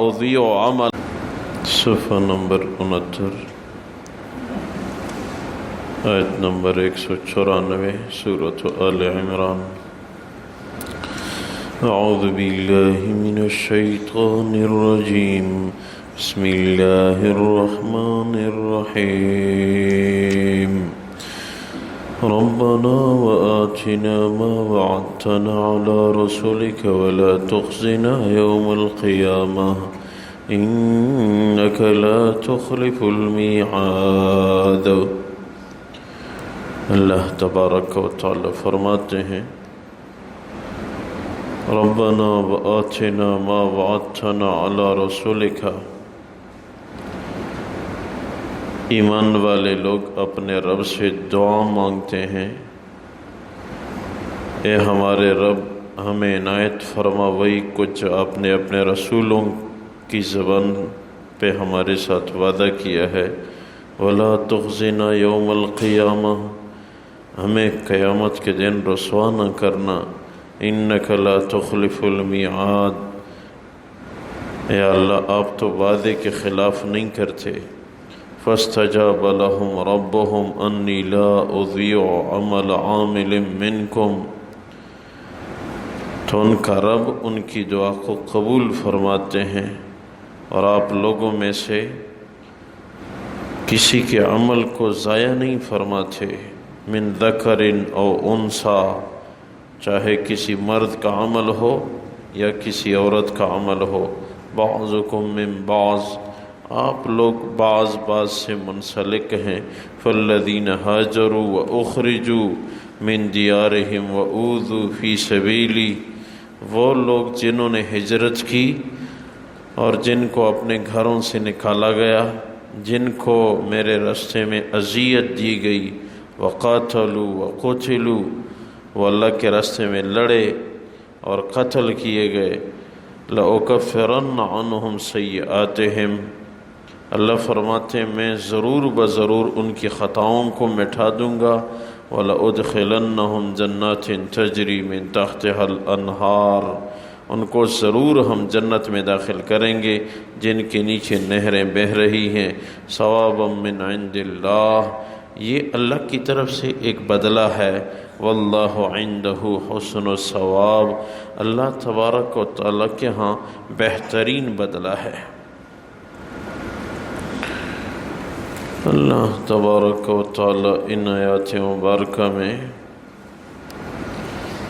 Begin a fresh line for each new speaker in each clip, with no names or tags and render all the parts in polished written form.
اضيع عمل صفحہ نمبر 69 آیت نمبر 194 سورۃ آل عمران اعوذ باللہ من الشیطان الرجیم بسم اللہ الرحمن الرحیم ربنا وآتنا ما وعدتنا على رسولك ولا تخزنا يوم القيامة إنك لا تخلف الميعاد۔ اللہ تبارک و تعالی فرماتے ہیں ربنا وآتنا ما وعدتنا على رسولك، ایمان والے لوگ اپنے رب سے دعا مانگتے ہیں اے ہمارے رب ہمیں عنایت فرما وہی کچھ آپ نے اپنے رسولوں کی زبان پہ ہمارے ساتھ وعدہ کیا ہے، ولا تخزنا یوم القیامہ، ہمیں قیامت کے دن رسوا نہ کرنا، انک لا تخلف المیعاد، اے اللہ آپ تو وعدے کے خلاف نہیں کرتے۔ فاستجاب لهم ربهم انی لا اضیع عمل عامل منکم، تو ان کا رب ان کی دعا کو قبول فرماتے ہیں اور آپ لوگوں میں سے کسی کے عمل کو ضائع نہیں فرماتے، من ذکر او انثی، چاہے کسی مرد کا عمل ہو یا کسی عورت کا عمل ہو، بعضکم من بعض، آپ لوگ بعض سے منسلک ہیں، فالذین ہاجروا واخرجوا من دیارہم واوذوا فی سبیلی، وہ لوگ جنہوں نے ہجرت کی اور جن کو اپنے گھروں سے نکالا گیا، جن کو میرے راستے میں اذیت دی گئی، وقاتلوا وقتلوا، وہ اللہ کے راستے میں لڑے اور قتل کیے گئے، لأکفرن عنہم سیئاتہم، اللہ فرماتے ہیں میں ضرور بضرور ان کی خطاؤں کو مٹا دوں گا، وَلَأُدْخِلَنَّهُمْ جَنَّاتٍ تَجْرِي مِن تَحْتِهَا الْأَنْهَارُ، ان کو ضرور ہم جنت میں داخل کریں گے جن کے نیچے نہریں بہہ رہی ہیں، ثوابا من عند اللہ، یہ اللہ کی طرف سے ایک بدلہ ہے، واللہ عنده حسن الثواب، اللہ تبارک و تعالیٰ کے ہاں بہترین بدلہ ہے۔ اللہ تبارک و تعالی ان آیات مبارکہ میں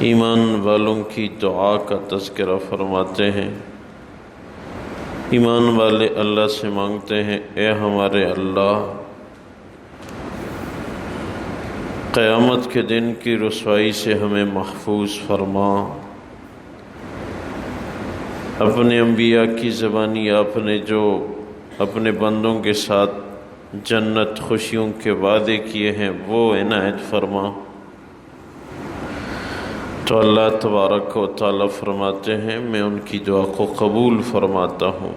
ایمان والوں کی دعا کا تذکرہ فرماتے ہیں۔ ایمان والے اللہ سے مانگتے ہیں اے ہمارے اللہ، قیامت کے دن کی رسوائی سے ہمیں محفوظ فرما، اپنے انبیاء کی زبانی آپ نے جو اپنے بندوں کے ساتھ جنت خوشیوں کے وعدے کیے ہیں وہ عنایت فرما۔ تو اللہ تبارک و تعالیٰ فرماتے ہیں میں ان کی دعا کو قبول فرماتا ہوں،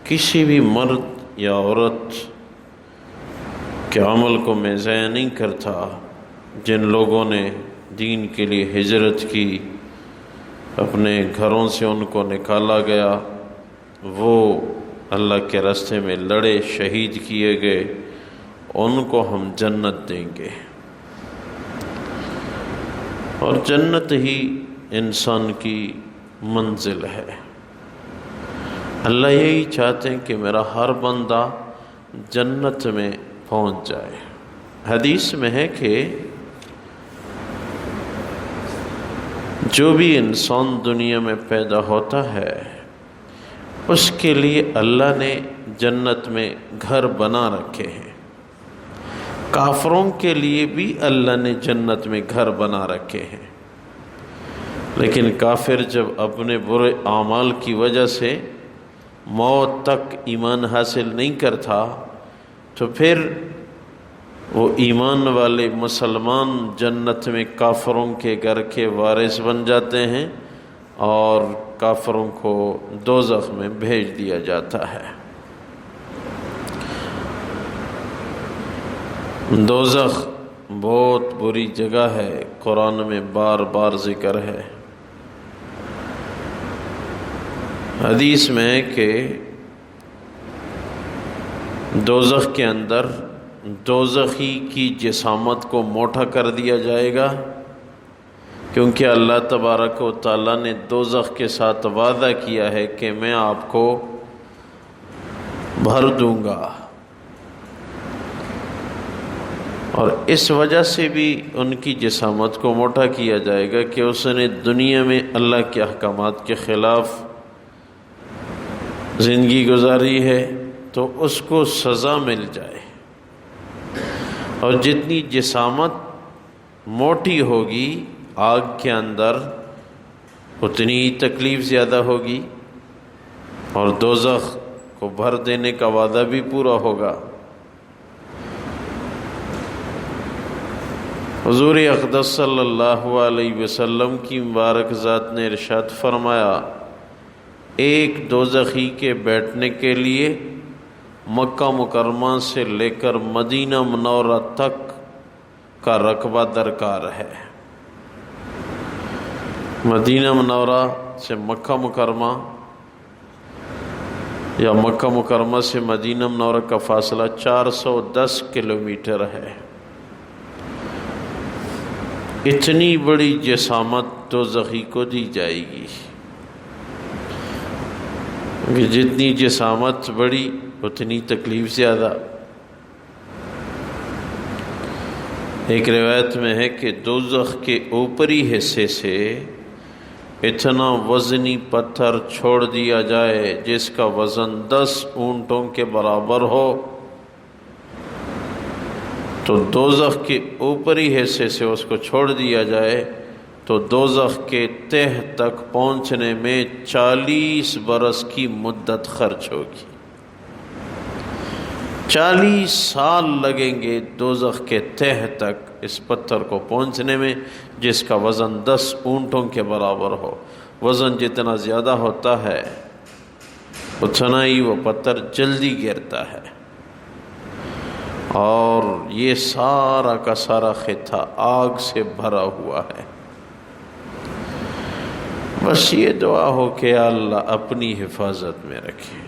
کسی بھی مرد یا عورت کے عمل کو میں ضائع نہیں کرتا، جن لوگوں نے دین کے لیے ہجرت کی، اپنے گھروں سے ان کو نکالا گیا، وہ اللہ کے راستے میں لڑے، شہید کیے گئے، ان کو ہم جنت دیں گے، اور جنت ہی انسان کی منزل ہے۔ اللہ یہی چاہتے ہیں کہ میرا ہر بندہ جنت میں پہنچ جائے۔ حدیث میں ہے کہ جو بھی انسان دنیا میں پیدا ہوتا ہے اس کے لیے اللہ نے جنت میں گھر بنا رکھے ہیں، کافروں کے لیے بھی اللہ نے جنت میں گھر بنا رکھے ہیں، لیکن کافر جب اپنے برے اعمال کی وجہ سے موت تک ایمان حاصل نہیں کرتا تو پھر وہ ایمان والے مسلمان جنت میں کافروں کے گھر کے وارث بن جاتے ہیں اور کافروں کو دوزخ میں بھیج دیا جاتا ہے۔ دوزخ بہت بری جگہ ہے، قرآن میں بار بار ذکر ہے۔ حدیث میں کہ دوزخ کے اندر دوزخی کی جسامت کو موٹا کر دیا جائے گا، کیونکہ اللہ تبارک و تعالیٰ نے دوزخ کے ساتھ وعدہ کیا ہے کہ میں آپ کو بھر دوں گا، اور اس وجہ سے بھی ان کی جسامت کو موٹا کیا جائے گا کہ اس نے دنیا میں اللہ کے احکامات کے خلاف زندگی گزاری ہے تو اس کو سزا مل جائے، اور جتنی جسامت موٹی ہوگی آگ کے اندر اتنی ہی تکلیف زیادہ ہوگی، اور دوزخ کو بھر دینے کا وعدہ بھی پورا ہوگا۔ حضور اقدس صلی اللہ علیہ وسلم کی مبارک ذات نے ارشاد فرمایا، ایک دوزخی کے بیٹھنے کے لیے مکہ مکرمہ سے لے کر مدینہ منورہ تک کا رقبہ درکار ہے۔ مدینہ منورہ سے مکہ مکرمہ یا مکہ مکرمہ سے مدینہ منورہ کا فاصلہ 410 کلومیٹر ہے۔ اتنی بڑی جسامت دوزخی کو دی جائے گی کہ جتنی جسامت بڑی اتنی تکلیف زیادہ۔ ایک روایت میں ہے کہ دوزخ کے اوپری حصے سے اتنا وزنی پتھر چھوڑ دیا جائے جس کا وزن 10 اونٹوں کے برابر ہو، تو دوزخ کے اوپری حصے سے اس کو چھوڑ دیا جائے تو دوزخ کے تہ تک پہنچنے میں 40 برس کی مدت خرچ ہوگی۔ 40 سال لگیں گے دوزخ کے تہ تک اس پتھر کو پہنچنے میں جس کا وزن 10 اونٹوں کے برابر ہو۔ وزن جتنا زیادہ ہوتا ہے اتنا ہی وہ پتھر جلدی گرتا ہے، اور یہ سارا کا سارا خطہ آگ سے بھرا ہوا ہے۔ بس یہ دعا ہو کہ اللہ اپنی حفاظت میں رکھے،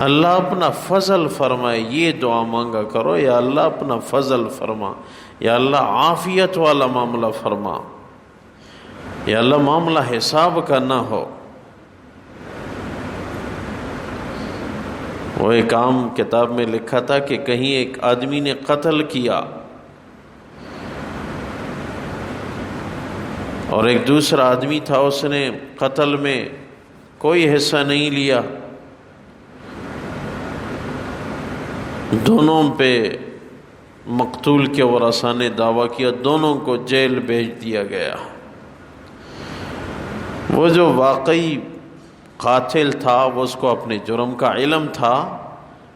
اللہ اپنا فضل فرمائے۔ یہ دعا مانگا کرو، یا اللہ اپنا فضل فرما، یا اللہ عافیت والا معاملہ فرما، یا اللہ معاملہ حساب کا نہ ہو۔ وہ ایک عام کتاب میں لکھا تھا کہ کہیں ایک آدمی نے قتل کیا اور ایک دوسرا آدمی تھا، اس نے قتل میں کوئی حصہ نہیں لیا، دونوں پہ مقتول کے ورثاء نے دعویٰ کیا، دونوں کو جیل بھیج دیا گیا۔ وہ جو واقعی قاتل تھا وہ اس کو اپنے جرم کا علم تھا،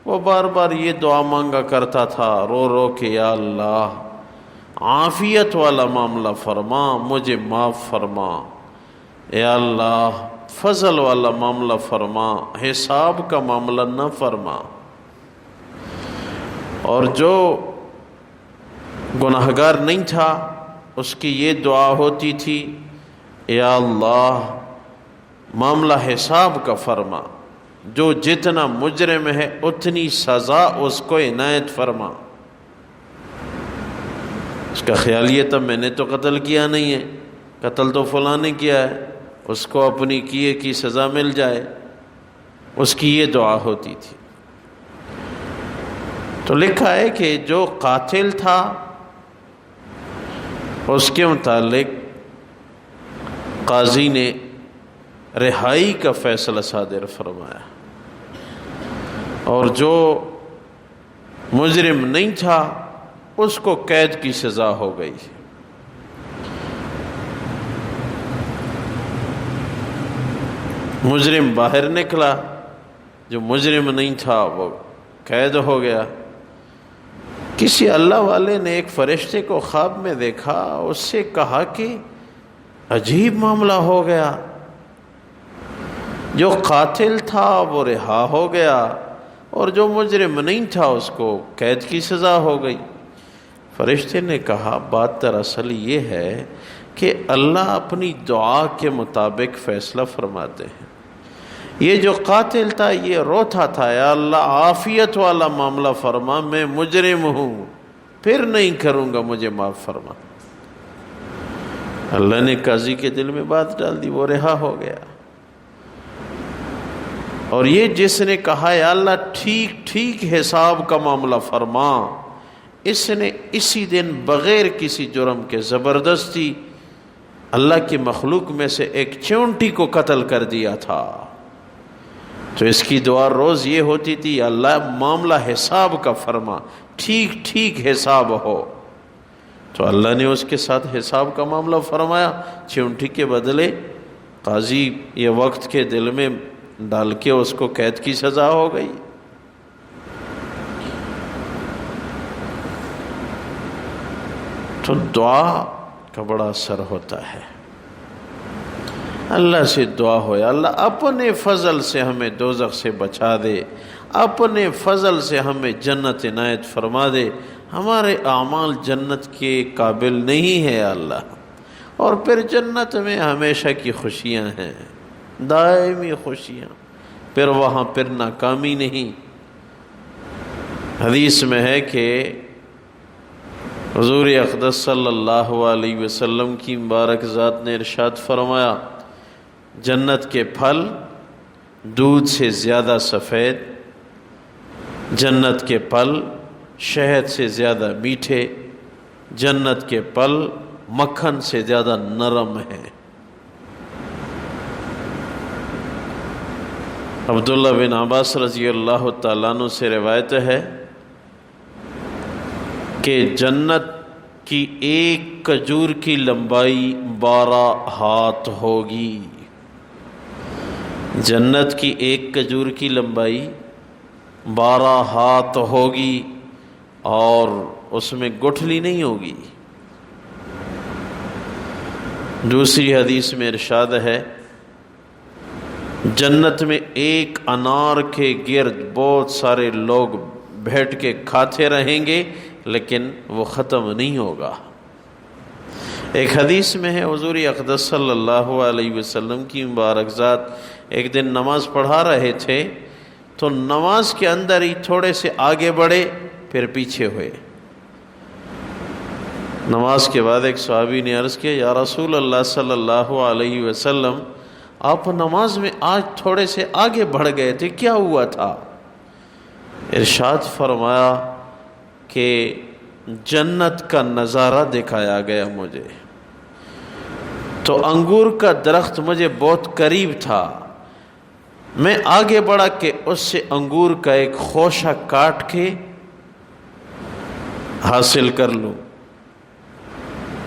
وہ بار بار یہ دعا مانگا کرتا تھا رو رو کہ یا اللہ عافیت والا معاملہ فرما، مجھے معاف فرما، یا اللہ فضل والا معاملہ فرما، حساب کا معاملہ نہ فرما۔ اور جو گناہگار نہیں تھا اس کی یہ دعا ہوتی تھی، یا اللہ معاملہ حساب کا فرما، جو جتنا مجرم ہے اتنی سزا اس کو عنایت فرما۔ اس کا خیال یہ تھا میں نے تو قتل کیا نہیں ہے، قتل تو فلاں نے کیا ہے، اس کو اپنی کیے کی سزا مل جائے، اس کی یہ دعا ہوتی تھی۔ تو لکھا ہے کہ جو قاتل تھا اس کے متعلق قاضی نے رہائی کا فیصلہ صادر فرمایا، اور جو مجرم نہیں تھا اس کو قید کی سزا ہو گئی۔ مجرم باہر نکلا، جو مجرم نہیں تھا وہ قید ہو گیا۔ کسی اللہ والے نے ایک فرشتے کو خواب میں دیکھا، اس سے کہا کہ عجیب معاملہ ہو گیا، جو قاتل تھا وہ رہا ہو گیا اور جو مجرم نہیں تھا اس کو قید کی سزا ہو گئی۔ فرشتے نے کہا بات دراصل یہ ہے کہ اللہ اپنی دعا کے مطابق فیصلہ فرماتے ہیں۔ یہ جو قاتل تھا یہ روتا تھا، یا اللہ عافیت والا معاملہ فرما، میں مجرم ہوں، پھر نہیں کروں گا، مجھے معاف فرما۔ اللہ نے قاضی کے دل میں بات ڈال دی، وہ رہا ہو گیا۔ اور یہ جس نے کہا یا اللہ ٹھیک ٹھیک حساب کا معاملہ فرما، اس نے اسی دن بغیر کسی جرم کے زبردستی اللہ کی مخلوق میں سے ایک چونٹی کو قتل کر دیا تھا۔ تو اس کی دعا روز یہ ہوتی تھی، یا اللہ معاملہ حساب کا فرما، ٹھیک ٹھیک حساب ہو۔ تو اللہ نے اس کے ساتھ حساب کا معاملہ فرمایا، چونٹی کے بدلے قاضی یہ وقت کے دل میں ڈال کے اس کو قید کی سزا ہو گئی۔ تو دعا کا بڑا اثر ہوتا ہے۔ اللہ سے دعا ہو، یا اللہ اپنے فضل سے ہمیں دوزخ سے بچا دے، اپنے فضل سے ہمیں جنت عنایت فرما دے۔ ہمارے اعمال جنت کے قابل نہیں ہے یا اللہ، اور پھر جنت میں ہمیشہ کی خوشیاں ہیں، دائمی خوشیاں، پھر وہاں پھر ناکامی نہیں۔ حدیث میں ہے کہ حضور اقدس صلی اللہ علیہ وسلم کی مبارک ذات نے ارشاد فرمایا، جنت کے پھل دودھ سے زیادہ سفید، جنت کے پھل شہد سے زیادہ میٹھے، جنت کے پھل مکھن سے زیادہ نرم ہیں۔ عبداللہ بن عباس رضی اللہ تعالیٰ عنہ سے روایت ہے کہ جنت کی ایک کھجور کی لمبائی 12 ہاتھ ہوگی۔ جنت کی ایک کھجور کی لمبائی 12 ہاتھ ہوگی، اور اس میں گٹھلی نہیں ہوگی۔ دوسری حدیث میں ارشاد ہے، جنت میں ایک انار کے گرد بہت سارے لوگ بیٹھ کے کھاتے رہیں گے، لیکن وہ ختم نہیں ہوگا۔ ایک حدیث میں ہے حضور اقدس صلی اللہ علیہ وسلم کی مبارک ذات ایک دن نماز پڑھا رہے تھے، تو نماز کے اندر ہی تھوڑے سے آگے بڑھے پھر پیچھے ہوئے۔ نماز کے بعد ایک صحابی نے عرض کیا، یا رسول اللہ صلی اللہ علیہ وسلم، آپ نماز میں آج تھوڑے سے آگے بڑھ گئے تھے، کیا ہوا تھا؟ ارشاد فرمایا کہ جنت کا نظارہ دکھایا گیا مجھے، تو انگور کا درخت مجھے بہت قریب تھا، میں آگے بڑھا کہ اس سے انگور کا ایک خوشہ کاٹ کے حاصل کر لوں۔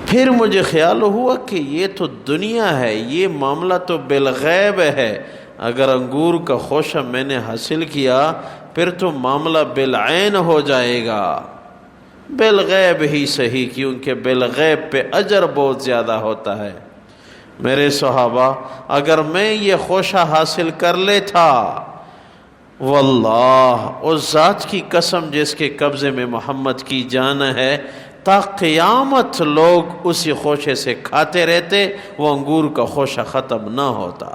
پھر مجھے خیال ہوا کہ یہ تو دنیا ہے، یہ معاملہ تو بالغیب ہے، اگر انگور کا خوشہ میں نے حاصل کیا پھر تو معاملہ بالعین ہو جائے گا، بالغیب ہی صحیح، کیونکہ بالغیب پہ اجر بہت زیادہ ہوتا ہے۔ میرے صحابہ، اگر میں یہ خوشہ حاصل کر لیتا، واللہ اس ذات کی قسم جس کے قبضے میں محمد کی جان ہے، تا قیامت لوگ اسی خوشے سے کھاتے رہتے، وہ انگور کا خوشہ ختم نہ ہوتا۔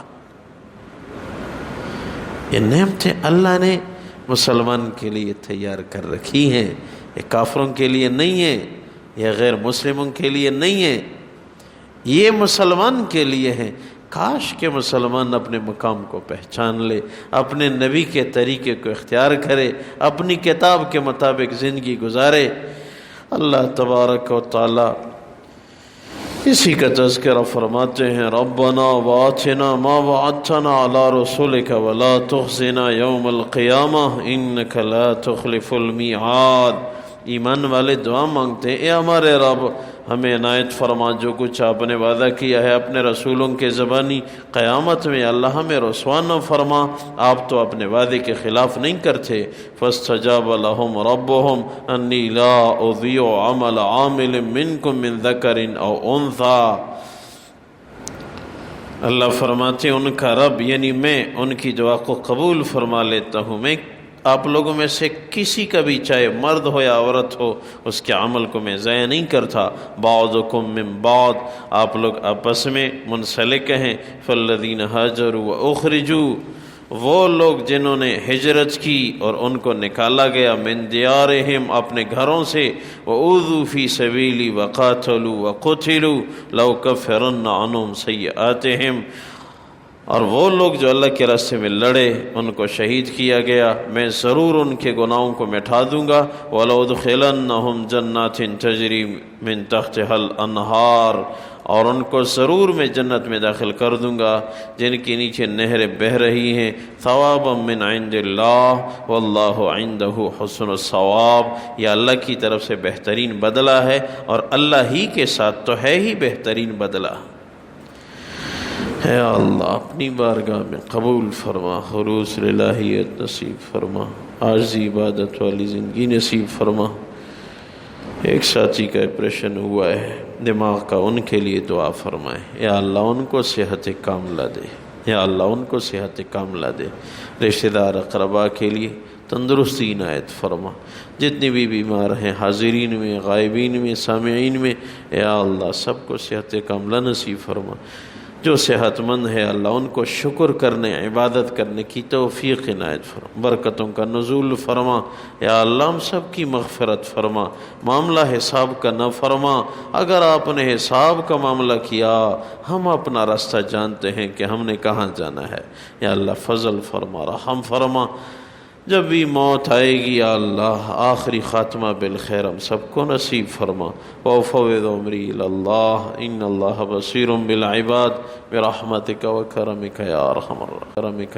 یہ نعمتیں اللہ نے مسلمان کے لیے تیار کر رکھی ہیں، یہ کافروں کے لیے نہیں ہے، یہ غیر مسلموں کے لیے نہیں ہے، یہ مسلمان کے لیے ہے۔ کاش کہ مسلمان اپنے مقام کو پہچان لے، اپنے نبی کے طریقے کو اختیار کرے، اپنی کتاب کے مطابق زندگی گزارے۔ اللہ تبارک و تعالی اسی کا تذکرہ فرماتے ہیں، ربنا وآتنا ما وعدتنا علی رسولک ولا تخزنا یوم القیامہ انک لا تخلف المیعاد۔ ایمان والے دعا مانگتے ہیں، اے ہمارے رب ہمیں عنایت فرما جو کچھ آپ نے وعدہ کیا ہے اپنے رسولوں کے زبانی، قیامت میں اللہ ہمیں رسوا نہ فرما، آپ تو اپنے وعدے کے خلاف نہیں کرتے۔ فاستجاب لهم ربهم انی لا اضیع عمل عامل منکم من ذکر او انثی۔ اللہ فرماتے ہیں ان کا رب یعنی میں ان کی دعا کو قبول فرما لیتا ہوں، میں آپ لوگوں میں سے کسی کا بھی چاہے مرد ہو یا عورت ہو اس کے عمل کو میں ضائع نہیں کرتا۔ بعضکم من بعض، آپ لوگ آپس میں منسلک ہیں۔ فالذین ہاجروا واخرجوا، وہ لوگ جنہوں نے ہجرت کی اور ان کو نکالا گیا من دیارہم اپنے گھروں سے، وَأُوذُوا فِي سَبِيلِي وَقَاتَلُوا وَقُتِلُوا لَأُكَفِّرَنَّ عَنْهُمْ سَيِّئَاتِهِمْ، اور وہ لوگ جو اللہ کے راستے میں لڑے، ان کو شہید کیا گیا، میں ضرور ان کے گناہوں کو مٹا دوں گا، وَلَأُدْخِلَنَّهُمْ جَنَّاتٍ تَجْرِي مِن تَحْتِهَا الْأَنْهَارُ، اور ان کو ضرور میں جنت میں داخل کر دوں گا جن کے نیچے نہریں بہہ رہی ہیں، ثوابا من عند اللہ واللہ عندہ حسن الثواب، یہ اللہ کی طرف سے بہترین بدلہ ہے اور اللہ ہی کے ساتھ تو ہے ہی بہترین بدلہ۔ اے اللہ اپنی بارگاہ میں قبول فرما، خلوص الہیت نصیب فرما، عاجزی عبادت والی زندگی نصیب فرما۔ ایک ساتھی کا آپریشن ہوا ہے دماغ کا، ان کے لیے دعا فرمائے، یا اللہ ان کو صحت کاملہ دے، یا اللہ ان کو صحت کاملہ دے۔ رشتہ دار اقربا کے لیے تندرستی عنایت فرما، جتنے بھی بیمار ہیں حاضرین میں، غائبین میں، سامعین میں، یا اللہ سب کو صحت کاملہ نصیب فرما۔ جو صحت مند ہے اللہ ان کو شکر کرنے، عبادت کرنے کی توفیق عنایت فرما، برکتوں کا نزول فرما، یا اللہ ہم سب کی مغفرت فرما، معاملہ حساب کا نہ فرما، اگر آپ نے حساب کا معاملہ کیا ہم اپنا راستہ جانتے ہیں کہ ہم نے کہاں جانا ہے، یا اللہ فضل فرما، رحم فرما۔ جب بھی موت آئے گی یا اللہ آخری خاتمہ بالخیر ہم سب کو نصیب فرما۔ وَأُفَوِّضُ أَمْرِي إِلَى اللَّهِ إِنَّ اللَّهَ بَصِيرٌ بِالْعِبَادِ بِرَحْمَتِكَ وَكَرَمِكَ يَا أَرْحَمَ الراحمين۔